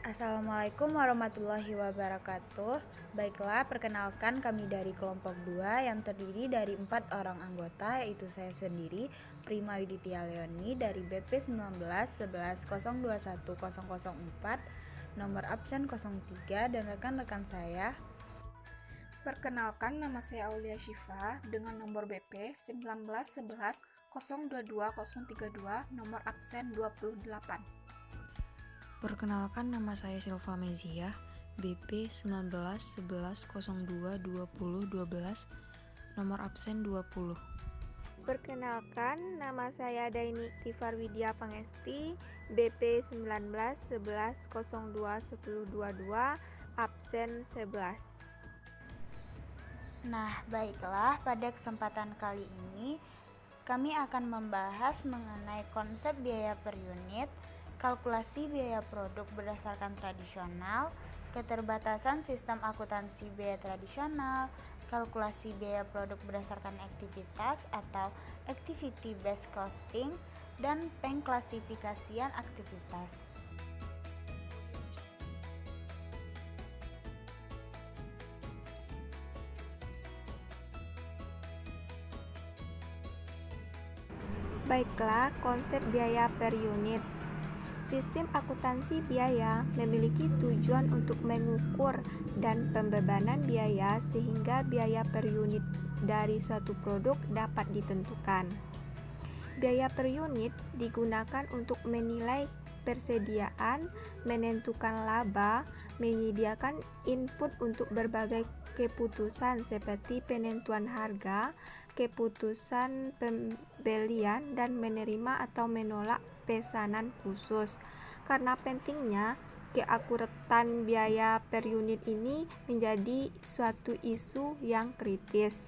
Assalamualaikum warahmatullahi wabarakatuh. Baiklah, perkenalkan kami dari kelompok 2 yang terdiri dari 4 orang anggota, yaitu saya sendiri, Prima Widitya Leoni dari BP 19 11 021 004, nomor absen 03, dan rekan-rekan saya. Perkenalkan, nama saya Aulia Syifa dengan nomor BP 19 11 022 032, nomor absen 28. Perkenalkan, nama saya Silva Mezia, BP 19 11 02 20 12, nomor absen 20. Perkenalkan, nama saya Daini Tifar Widya Pangesti, BP 19 11 02 10 22, absen 11. Nah, baiklah, pada kesempatan kali ini kami akan membahas mengenai konsep biaya per unit, kalkulasi biaya produk berdasarkan tradisional, keterbatasan sistem akuntansi biaya tradisional, kalkulasi biaya produk berdasarkan aktivitas atau activity based costing, dan pengklasifikasian aktivitas. Baiklah, konsep biaya per unit. Sistem akuntansi biaya memiliki tujuan untuk mengukur dan pembebanan biaya sehingga biaya per unit dari suatu produk dapat ditentukan. Biaya per unit digunakan untuk menilai persediaan, menentukan laba, menyediakan input untuk berbagai keputusan seperti penentuan harga, keputusan pembelian, dan menerima atau menolak pesanan khusus. Karena pentingnya, keakuratan biaya per unit ini menjadi suatu isu yang kritis.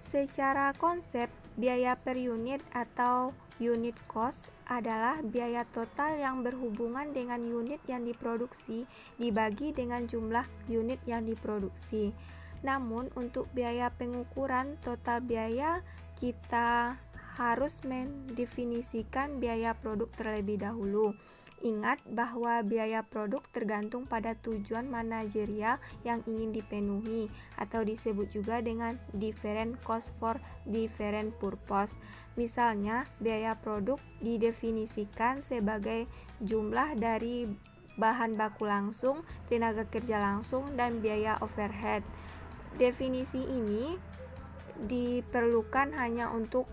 Secara konsep, biaya per unit atau unit cost adalah biaya total yang berhubungan dengan unit yang diproduksi dibagi dengan jumlah unit yang diproduksi. Namun, untuk biaya pengukuran total biaya, kita harus mendefinisikan biaya produk terlebih dahulu. Ingat bahwa biaya produk tergantung pada tujuan manajerial yang ingin dipenuhi, atau disebut juga dengan different cost for different purpose. Misalnya, biaya produk didefinisikan sebagai jumlah dari bahan baku langsung, tenaga kerja langsung, dan biaya overhead. Definisi ini diperlukan hanya untuk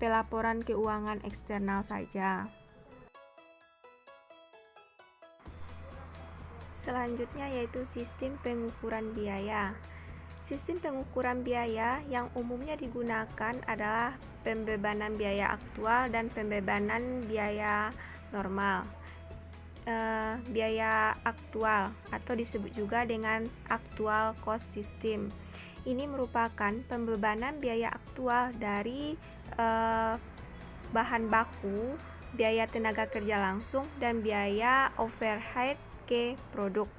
pelaporan keuangan eksternal saja. Selanjutnya yaitu sistem pengukuran biaya. Sistem pengukuran biaya yang umumnya digunakan adalah pembebanan biaya aktual dan pembebanan biaya normal. Biaya aktual atau disebut juga dengan actual cost system. Ini merupakan pembebanan biaya aktual dari bahan baku, biaya tenaga kerja langsung, dan biaya overhead ke produk.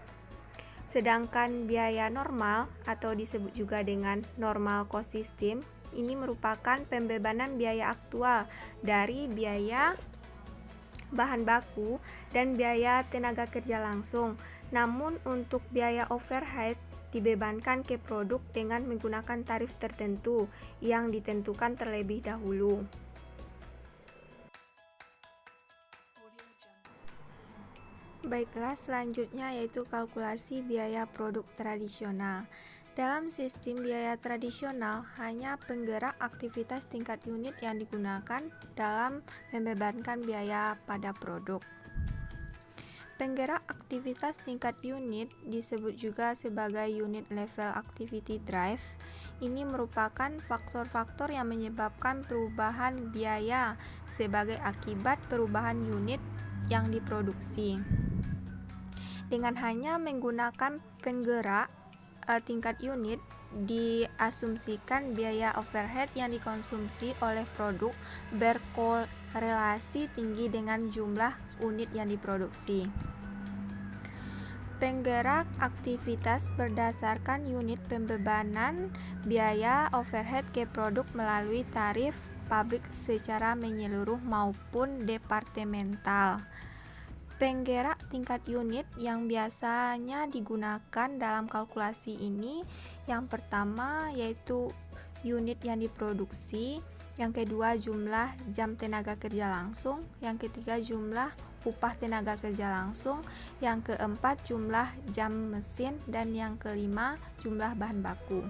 Sedangkan biaya normal atau disebut juga dengan normal cost system ini merupakan pembebanan biaya aktual dari biaya bahan baku dan biaya tenaga kerja langsung. Namun untuk biaya overhead dibebankan ke produk dengan menggunakan tarif tertentu yang ditentukan terlebih dahulu. Baiklah, selanjutnya yaitu kalkulasi biaya produk tradisional. Dalam sistem biaya tradisional, hanya penggerak aktivitas tingkat unit yang digunakan dalam membebankan biaya pada produk. Penggerak aktivitas tingkat unit disebut juga sebagai unit level activity drive. Ini merupakan faktor-faktor yang menyebabkan perubahan biaya sebagai akibat perubahan unit yang diproduksi. Dengan hanya menggunakan penggerak tingkat unit, diasumsikan biaya overhead yang dikonsumsi oleh produk berkorelasi tinggi dengan jumlah unit yang diproduksi. Penggerak aktivitas berdasarkan unit pembebanan biaya overhead ke produk melalui tarif pabrik secara menyeluruh maupun departemental. Penggerak tingkat unit yang biasanya digunakan dalam kalkulasi ini yang pertama yaitu unit yang diproduksi, yang kedua jumlah jam tenaga kerja langsung, yang ketiga jumlah upah tenaga kerja langsung, yang keempat jumlah jam mesin, dan yang kelima jumlah bahan baku.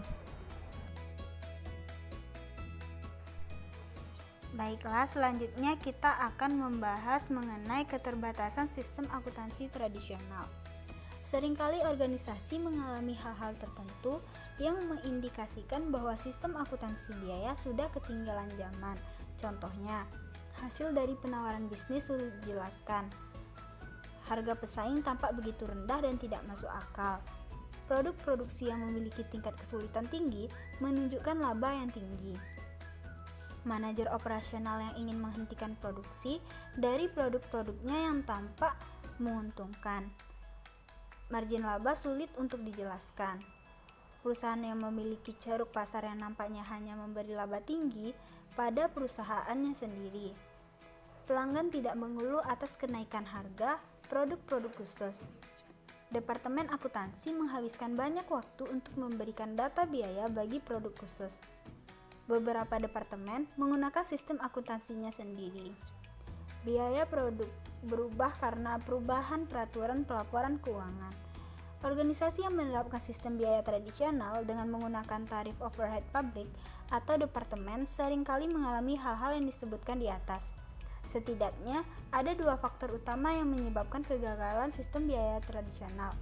Baiklah, selanjutnya kita akan membahas mengenai keterbatasan sistem akuntansi tradisional. Seringkali organisasi mengalami hal-hal tertentu yang mengindikasikan bahwa sistem akuntansi biaya sudah ketinggalan zaman. Contohnya, hasil dari penawaran bisnis sulit dijelaskan. Harga pesaing tampak begitu rendah dan tidak masuk akal. Produk produksi yang memiliki tingkat kesulitan tinggi menunjukkan laba yang tinggi. Manajer operasional yang ingin menghentikan produksi dari produk-produknya yang tampak menguntungkan. Margin laba sulit untuk dijelaskan. Perusahaan yang memiliki ceruk pasar yang nampaknya hanya memberi laba tinggi pada perusahaannya sendiri. Pelanggan tidak mengeluh atas kenaikan harga produk-produk khusus. Departemen akuntansi menghabiskan banyak waktu untuk memberikan data biaya bagi produk khusus. Beberapa departemen menggunakan sistem akuntansinya sendiri. Biaya produk berubah karena perubahan peraturan pelaporan keuangan. Organisasi yang menerapkan sistem biaya tradisional dengan menggunakan tarif overhead pabrik atau departemen seringkali mengalami hal-hal yang disebutkan di atas. Setidaknya ada dua faktor utama yang menyebabkan kegagalan sistem biaya tradisional.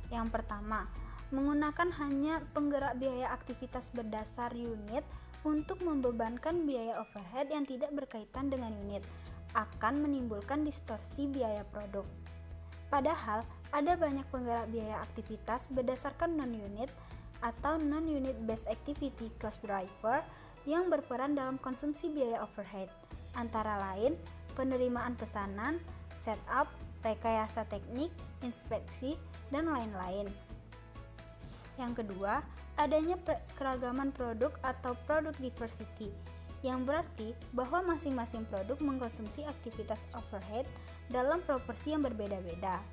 Yang pertama, menggunakan hanya penggerak biaya aktivitas berdasar unit untuk membebankan biaya overhead yang tidak berkaitan dengan unit akan menimbulkan distorsi biaya produk. Padahal, ada banyak penggerak biaya aktivitas berdasarkan non-unit atau non-unit based activity cost driver yang berperan dalam konsumsi biaya overhead, antara lain penerimaan pesanan, setup, rekayasa teknik, inspeksi, dan lain-lain. Yang kedua, adanya keragaman produk atau product diversity, yang berarti bahwa masing-masing produk mengkonsumsi aktivitas overhead dalam proporsi yang berbeda-beda.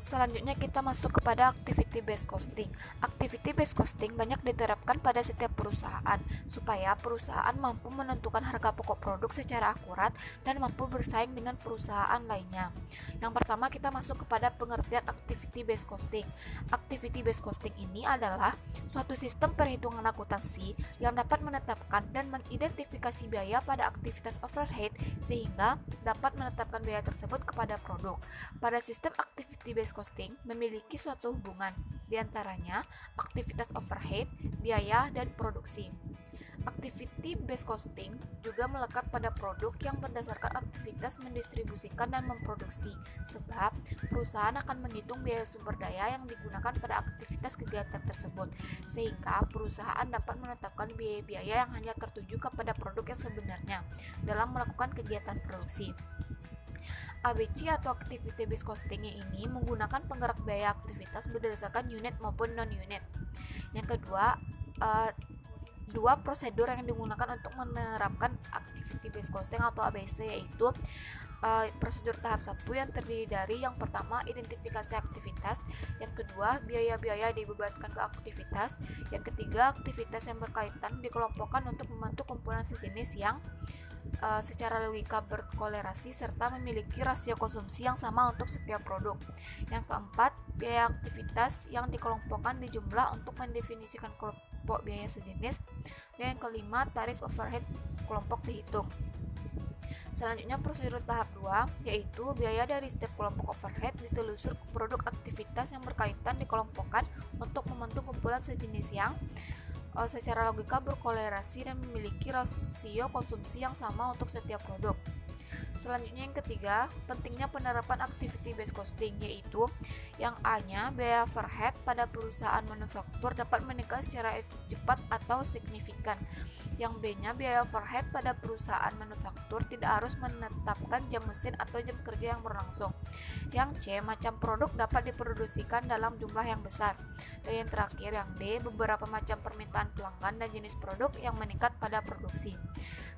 Selanjutnya kita masuk kepada activity based costing. Activity based costing banyak diterapkan pada setiap perusahaan supaya perusahaan mampu menentukan harga pokok produk secara akurat dan mampu bersaing dengan perusahaan lainnya. Yang pertama kita masuk kepada pengertian activity based costing. Activity based costing ini adalah suatu sistem perhitungan akuntansi yang dapat menetapkan dan mengidentifikasi biaya pada aktivitas overhead sehingga dapat menetapkan biaya tersebut kepada produk. Pada sistem activity based costing memiliki suatu hubungan, diantaranya aktivitas overhead, biaya, dan produksi. Activity based costing juga melekat pada produk yang berdasarkan aktivitas mendistribusikan dan memproduksi, sebab perusahaan akan menghitung biaya sumber daya yang digunakan pada aktivitas kegiatan tersebut, sehingga perusahaan dapat menetapkan biaya-biaya yang hanya tertuju kepada produk yang sebenarnya dalam melakukan kegiatan produksi. ABC atau Activity Based Costing ini menggunakan penggerak biaya aktivitas berdasarkan unit maupun non-unit. Yang kedua, dua prosedur yang digunakan untuk menerapkan Activity Based Costing atau ABC yaitu prosedur tahap 1 yang terdiri dari yang pertama identifikasi aktivitas, yang kedua biaya-biaya dibebankan ke aktivitas, yang ketiga aktivitas yang berkaitan dikelompokkan untuk membentuk kumpulan sejenis yang secara logika berkolerasi serta memiliki rasio konsumsi yang sama untuk setiap produk. Yang keempat, biaya aktivitas yang dikelompokkan dijumlah untuk mendefinisikan kelompok biaya sejenis. Dan yang kelima, tarif overhead kelompok dihitung. Selanjutnya prosedur tahap 2 yaitu biaya dari setiap kelompok overhead ditelusur ke produk aktivitas yang berkaitan dikelompokkan untuk membentuk kumpulan sejenis yang secara logika berkolerasi dan memiliki rasio konsumsi yang sama untuk setiap produk. Selanjutnya yang ketiga, pentingnya penerapan activity based costing yaitu yang A-nya biaya overhead pada perusahaan manufaktur dapat meningkat secara cepat atau signifikan. Yang B-nya biaya overhead pada perusahaan manufaktur tidak harus menetapkan menerapkan jam mesin atau jam kerja yang berlangsung. Yang C, macam produk dapat diproduksikan dalam jumlah yang besar. Dan yang terakhir, yang D, beberapa macam permintaan pelanggan dan jenis produk yang meningkat pada produksi.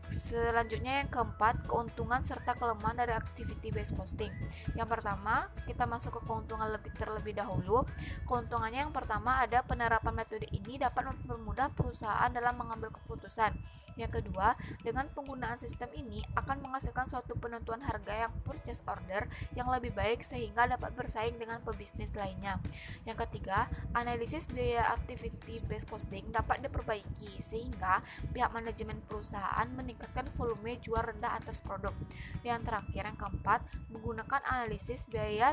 Selanjutnya yang keempat, keuntungan serta kelemahan dari activity based costing. Yang pertama, kita masuk ke keuntungan terlebih dahulu. Keuntungannya yang pertama ada penerapan metode ini dapat mempermudah perusahaan dalam mengambil keputusan. Yang kedua, dengan penggunaan sistem ini akan menghasilkan suatu penentuan harga yang purchase order yang lebih baik sehingga dapat bersaing dengan pebisnis lainnya. Yang ketiga, analisis biaya activity based costing dapat diperbaiki sehingga pihak manajemen perusahaan meningkatkan volume jual rendah atas produk. Yang terakhir, yang keempat, menggunakan analisis biaya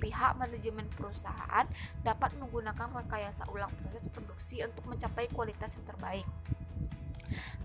pihak manajemen perusahaan dapat menggunakan rekayasa ulang proses produksi untuk mencapai kualitas yang terbaik.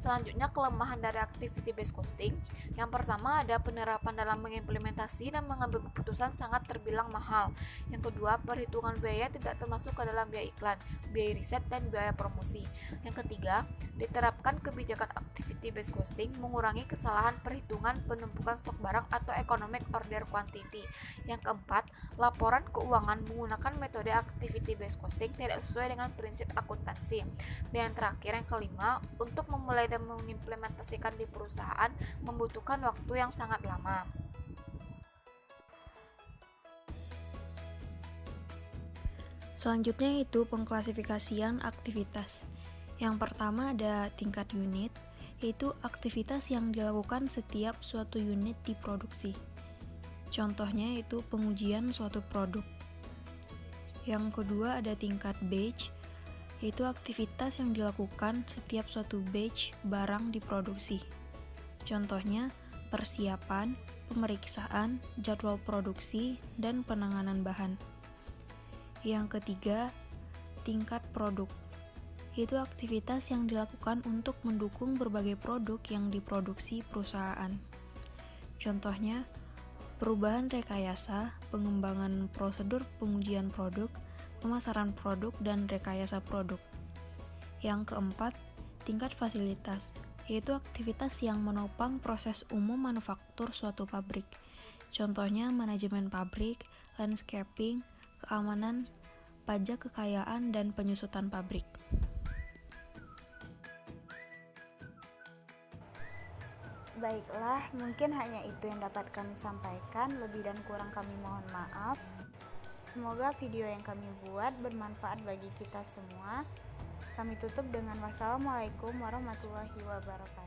Selanjutnya, kelemahan dari activity based costing. Yang pertama ada penerapan dalam mengimplementasi dan mengambil keputusan sangat terbilang mahal. Yang kedua, perhitungan biaya tidak termasuk ke dalam biaya iklan, biaya riset, dan biaya promosi. Yang ketiga, diterapkan kebijakan activity based costing mengurangi kesalahan perhitungan penumpukan stok barang atau economic order quantity. Yang keempat, laporan keuangan menggunakan metode activity based costing tidak sesuai dengan prinsip akuntansi. Dan yang terakhir, yang kelima, untuk memulai dan mengimplementasikan di perusahaan membutuhkan waktu yang sangat lama. Selanjutnya itu pengklasifikasian aktivitas. Yang pertama ada tingkat unit, yaitu aktivitas yang dilakukan setiap suatu unit diproduksi. Contohnya itu pengujian suatu produk. Yang kedua ada tingkat batch, yaitu aktivitas yang dilakukan setiap suatu batch barang diproduksi. Contohnya, persiapan, pemeriksaan, jadwal produksi, dan penanganan bahan. Yang ketiga, tingkat produk, yaitu aktivitas yang dilakukan untuk mendukung berbagai produk yang diproduksi perusahaan. Contohnya, perubahan rekayasa, pengembangan prosedur pengujian produk, pemasaran produk, dan rekayasa produk. Yang keempat, tingkat fasilitas, yaitu aktivitas yang menopang proses umum manufaktur suatu pabrik. Contohnya manajemen pabrik, landscaping, keamanan, pajak kekayaan, dan penyusutan pabrik. Baiklah, mungkin hanya itu yang dapat kami sampaikan. Lebih dan kurang kami mohon maaf. Semoga video yang kami buat bermanfaat bagi kita semua. Kami tutup dengan wassalamualaikum warahmatullahi wabarakatuh.